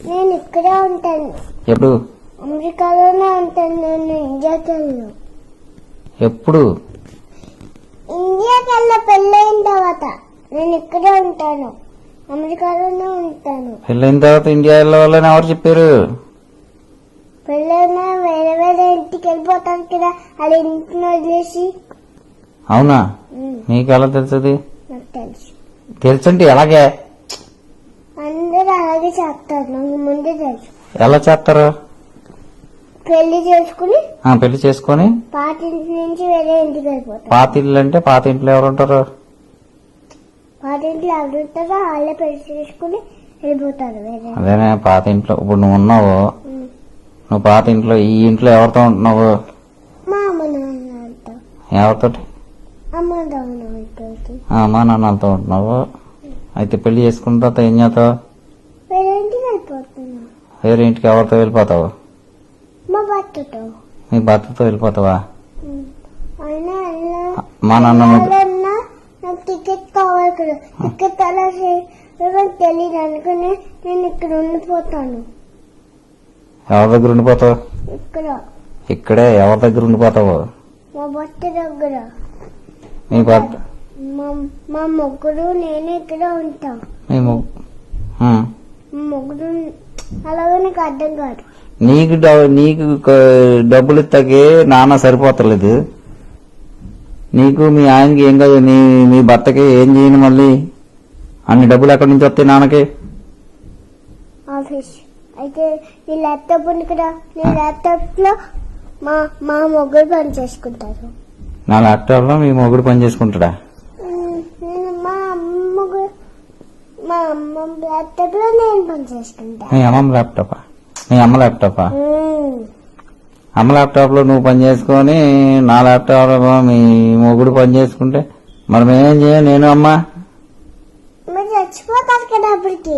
నేను ఇక్కడే ఉంటాను. ఎప్పుడు? అమెరికాలోనే ఉంటాను. నేను ఇండియాకి వెళ్ళను. ఎప్పుడు? ఇండియాకి వెళ్ళ పెళ్ళైన తర్వాత నేను ఇక్కడే ఉంటాను. అమెరికాలోనే ఉంటాను. పెళ్ళైన తర్వాత ఇండియా వెళ్ళవాలని ఎవరు చెప్పారు? పెళ్ళైనా వేరే వేరే ఇంటికి వెళ్ళిపోతాను కదా, వాళ్ళ ఇంటిని వదిలేసి. అవునా? నీకు ఎలా తెలుస్తుంది? నాకు తెలుసు. తెలుసంటే ఎలాగే? అందరూ అలాగే చేస్తారు. నాకు ముందే తెలుసు. ఎలా చేస్తారు? పెళ్లి చేసుకుని పెళ్లి చేసుకొని పాత ఇంటి నుంచి వేరే ఇంటికి వెళ్ళిపోతారు. పాత ఇల్లు అంటే పాత ఇంట్లో ఎవరు ఉంటారు? పాత ఇంట్లో ఎవరు ఉంటారో వాళ్ళే పెళ్లి చేసుకుని వెళ్ళిపోతారు వేరే. అదేనే పాత ఇంట్లో. ఇప్పుడు నువ్వు ఉన్నావు, నువ్వు పాత ఇంట్లో, ఈ ఇంట్లో ఎవరితో ఉంటున్నావు? మా అమ్మ నాన్నతో. ఎవరితోటి? అమ్మ నాన్నతో. అమ్మా నాన్నలతో ఉంటున్నావు. అయితే పెళ్లి చేసుకున్న తర్వాత ఏం చేస్తావు? వేరే ఇంటికి వెళ్ళిపోతున్నా. వేరే ఇంటికి ఎవరితో వెళ్ళిపోతావు? మా భర్తతో. నీ భర్తతో వెళ్ళిపోతావా? అయినా మా నాన్న నాకు టికెట్ కావాలి కదా. టికెట్ అలా చేయడం తెలియదు అనుకుని నేను ఇక్కడ ఉండిపోతాను. ఎవరి దగ్గర ఉండిపోతావు? ఇక్కడ ఇక్కడే ఎవరి దగ్గర ఉండిపోతావు? మా భర్త దగ్గర. నీ భర్త? మా ముగ్గురు నేను ఇక్కడ ఉంటాం. ముగ్గురు అలాగే నాకు అర్థం కాదు. నీకు డబ్బులు ఇస్తాకే నాన్న సరిపోతలేదు. నీకు మీ ఆయనకి ఏం కాదు, మీ భర్తకి ఏం చేయను. మళ్ళీ అన్ని డబ్బులు ఎక్కడి నుంచి వస్తాయి నాన్నకి? ఆఫీస్ అయితే నీ ల్యాప్టాప్ ఉంది కదా, నీ ల్యాప్టాప్ లో మా ముగ్గురు పని చేసుకుంటారు. నా ల్యాప్టాప్ లో మీ మొగుడు పని చేసుకుంటాడా? మా అమ్మ ల్యాప్టాప్ లో నేను పని చేసుకుంటా. మీ అమ్మ ల్యాప్టాపా? మీ అమ్మ ల్యాప్టాపా? అమ్మ ల్యాప్టాప్ లో నువ్వు పని చేసుకొని నా ల్యాప్టాప్ లో మీ మొగుడు పని చేసుకుంటే మరి మేమేం చేయం? నేను అమ్మ మీరు చచ్చిపోతారు కదా అప్పటికి.